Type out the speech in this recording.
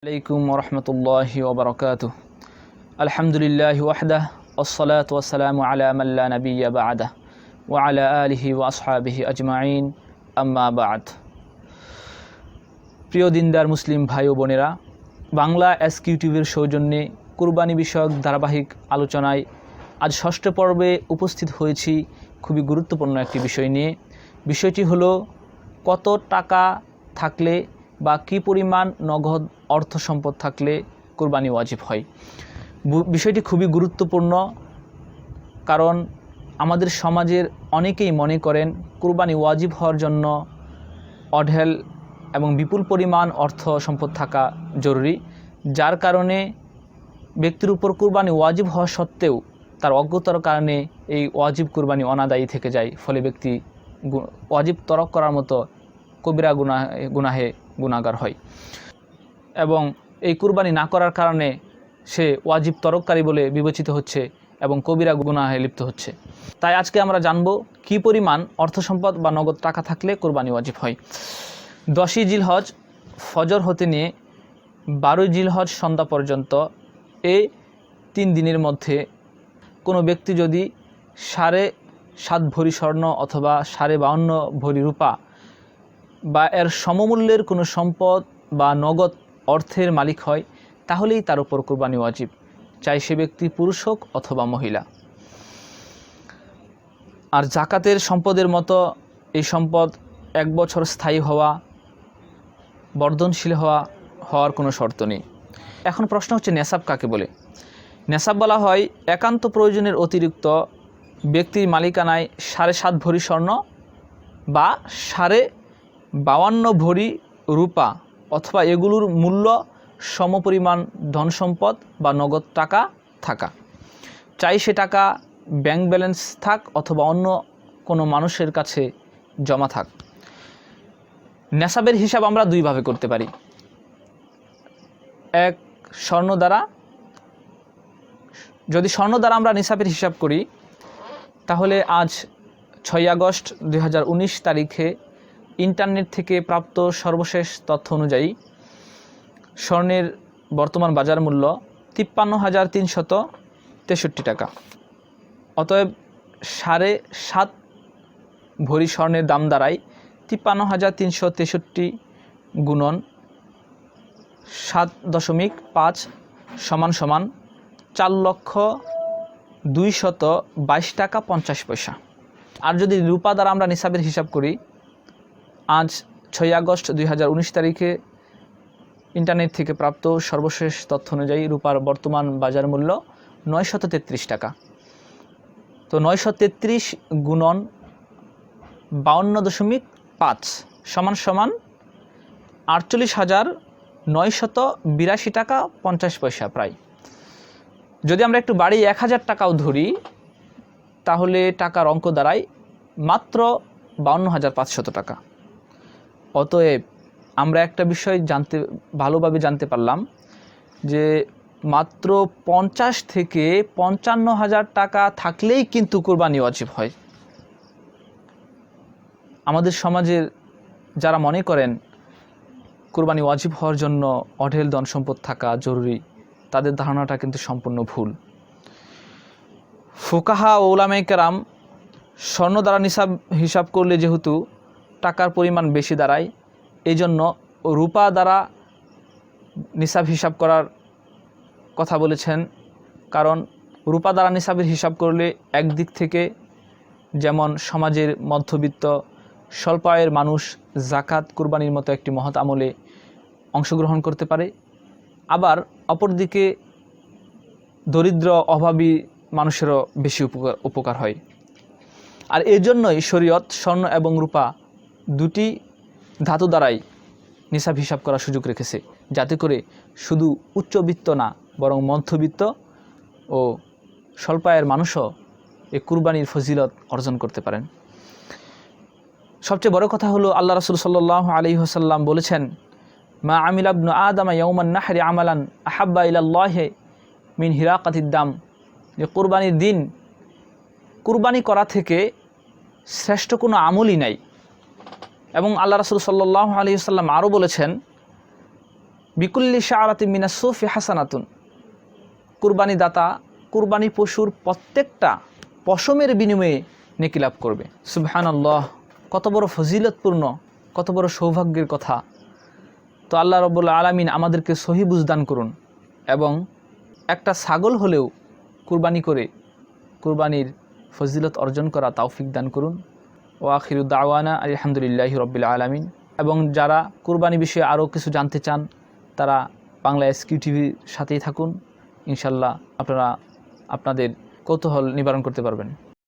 আলাইকুম ওরহমতুল্লাহি ওবরাকাতুহ। আলহামদুলিল্লাহি ওয়াহদাহ ওয়াসসালাতু ওয়াসসালামু আলা মান লা নাবিয়্যা বা'দাহ ওয়া আলা আলিহি ওয়া আসহাবিহি আজমাইন, আম্মা বা'দ। প্রিয় দিনদার মুসলিম ভাই ও বোনেরা, বাংলা এসকে ইউটিউবের সৌজন্যে কুরবানি বিষয়ক ধারাবাহিক আলোচনায় আজ ষষ্ঠ পর্বে উপস্থিত হয়েছি খুবই গুরুত্বপূর্ণ একটি বিষয় নিয়ে। বিষয়টি হলো কত টাকা থাকলে বা কী পরিমাণ নগদ অর্থ সম্পদ থাকলে কুরবানি ওয়াজিব হয়। বিষয়টি খুবই গুরুত্বপূর্ণ, কারণ আমাদের সমাজের অনেকেই মনে করেন কুরবানি ওয়াজিব হওয়ার জন্য অঢেল এবং বিপুল পরিমাণ অর্থ সম্পদ থাকা জরুরি, যার কারণে ব্যক্তির উপর কুরবানি ওয়াজিব হওয়া সত্ত্বেও তার অজ্ঞতার কারণে এই ওয়াজিব কুরবানি অনাদায়ী থেকে যায়। ফলে ব্যক্তি ওয়াজিব তরক করার মতো কবিরা গুনাহে গুনাহগার হয় এবং এই কুরবানি না করার কারণে সে ওয়াজিব তরককারী বলে বিবেচিত হচ্ছে এবং কবিরা গুনাহে লিপ্ত হচ্ছে। তাই আজকে আমরা জানব কী পরিমাণ অর্থ সম্পদ বা নগদ টাকা থাকলে কুরবানি ওয়াজিব হয়। 10ই জিলহজ ফজর হতে নিয়ে 12ই জিলহজ সন্ধ্যা পর্যন্ত এই 3 দিনের মধ্যে কোনো ব্যক্তি যদি 7.5 ভরি স্বর্ণ অথবা 52.5 ভরি রূপা বা এর সমমূল্যের কোনো সম্পদ বা নগদ অর্থের মালিক হয়, তাহলেই তার উপর কুরবানি ওয়াজিব, চাই সে ব্যক্তি পুরুষ হোক অথবা মহিলা। আর জাকাতের সম্পদের মতো এই সম্পদ 1 বছর স্থায়ী হওয়া, বর্ধনশীল হওয়ার কোনো শর্ত নেই। এখন প্রশ্ন হচ্ছে, নেসাব কাকে বলে? নেসাব বলা হয় একান্ত প্রয়োজনের অতিরিক্ত ব্যক্তির মালিকানায় 7.5 ভরি স্বর্ণ বা 52.5 ভরি রূপা অথবা এগুলোর মূল্য সমপরিমাণ ধন সম্পদ বা নগদ টাকা থাকা, চাই সে টাকা ব্যাংক ব্যালেন্স থাক অথবা অন্য কোনো মানুষের কাছে জমা থাক। নেসাবের হিসাব আমরা দুইভাবে করতে পারি। এক, স্বর্ণ দ্বারা। যদি স্বর্ণ দ্বারা আমরা নিসাবের হিসাব করি, তাহলে আজ 6 আগস্ট 2019 তারিখে ইন্টারনেট থেকে প্রাপ্ত সর্বশেষ তথ্য অনুযায়ী স্বর্ণের বর্তমান বাজার মূল্য 53,363 টাকা। অতএব 7.5 ভরি স্বর্ণের দাম দাঁড়ায় 53,363 গুণন 7.5 সমান 4,222 টাকা 50 পয়সা। আর যদি রূপা দ্বারা আমরা নিসাবের হিসাব করি, আজ 6 আগস্ট 2019 তারিখে ইন্টারনেট থেকে প্রাপ্ত সর্বশেষ তথ্য অনুযায়ী রূপার বর্তমান বাজার মূল্য 933 টাকা। তো 933 গুণন 52.5 সমান 48,982 টাকা 50 পয়সা প্রায়। যদি আমরা একটু বাড়ি 1000 টাকাও ধরি, তাহলে টাকার অঙ্ক দাঁড়ায় মাত্র 52,500 টাকা। অতএব আমরা একটা বিষয় ভালোভাবে জানতে পারলাম যে মাত্র 50 থেকে 55,000 টাকা থাকলেই কিন্তু কুরবানি ওয়াজিব হয়। আমাদের সমাজের যারা মনে করেন কুরবানি ওয়াজিব হওয়ার জন্য অঢেল ধন সম্পদ থাকা জরুরি, তাদের ধারণাটা কিন্তু সম্পূর্ণ ভুল। ফুকাহা ও উলামায়ে কেরাম স্বর্ণ দ্বারা নিসাব হিসাব করলে যেহেতু টাকার পরিমাণ বেশি দাঁড়ায়, এই জন্য রূপা দ্বারা নিসাব হিসাব করার কথা বলেছেন। কারণ রূপা দ্বারা নিসাবের হিসাব করলে একদিক থেকে যেমন সমাজের মধ্যবিত্ত স্বল্প আয়ের মানুষ জাকাত কুরবানির মতো একটি মহৎ আমলে অংশগ্রহণ করতে পারে, আবার অপরদিকে দরিদ্র অভাবী মানুষেরও বেশি উপকার হয়। আর এই জন্যই শরীয়ত স্বর্ণ এবং রূপা দুটি ধাতু দ্বারাই নিসাব হিসাব করার সুযোগ রেখেছে, যাতে করে শুধু উচ্চবিত্ত না, বরং মধ্যবিত্ত ও স্বল্প আয়ের মানুষও এই কুরবানির ফজিলত অর্জন করতে পারেন। সবচেয়ে বড় কথা হলো, আল্লাহ রাসূল সাল্লাল্লাহু আলাইহি ওয়াসাল্লাম বলেছেন, মা আমিলা ইবনু আদম ইয়াউমান নাহরি আমালান আহাব্বা ইলাল্লাহি মিন হিরাকাতিদ দাম, যে কুরবানির দিন কুরবানি করা থেকে শ্রেষ্ঠ কোনো আমলই নাই। এবং আল্লাহ রাসূল সাল্লাল্লাহু আলাইহি ওয়াসাল্লাম আরও বলেছেন, বিকুল্লি শাআরাতিন মিনাস সুফি হাসানাতুন, কুরবানি দাতা কুরবানি পশুর প্রত্যেকটা পশমের বিনিময়ে নেকি লাভ করবে। সুবহানাল্লাহ, কত বড় ফজিলতপূর্ণ, কত বড় সৌভাগ্যের কথা। তো আল্লাহ রাব্বুল আলামিন আমাদেরকে সহি বুঝ দান করুন এবং একটা ছাগল হলেও কুরবানি করে কুরবানির ফজিলত অর্জন করা তৌফিক দান করুন। ও আখিরু দাওয়ানা আলহামদুলিল্লাহি রাব্বিল আলামিন। এবং যারা কুরবানি বিষয়ে আরও কিছু জানতে চান তারা বাংলা এসকিউ টিভির সাথেই থাকুন। ইনশাল্লাহ আপনারা আপনাদের কৌতূহল নিবারণ করতে পারবেন।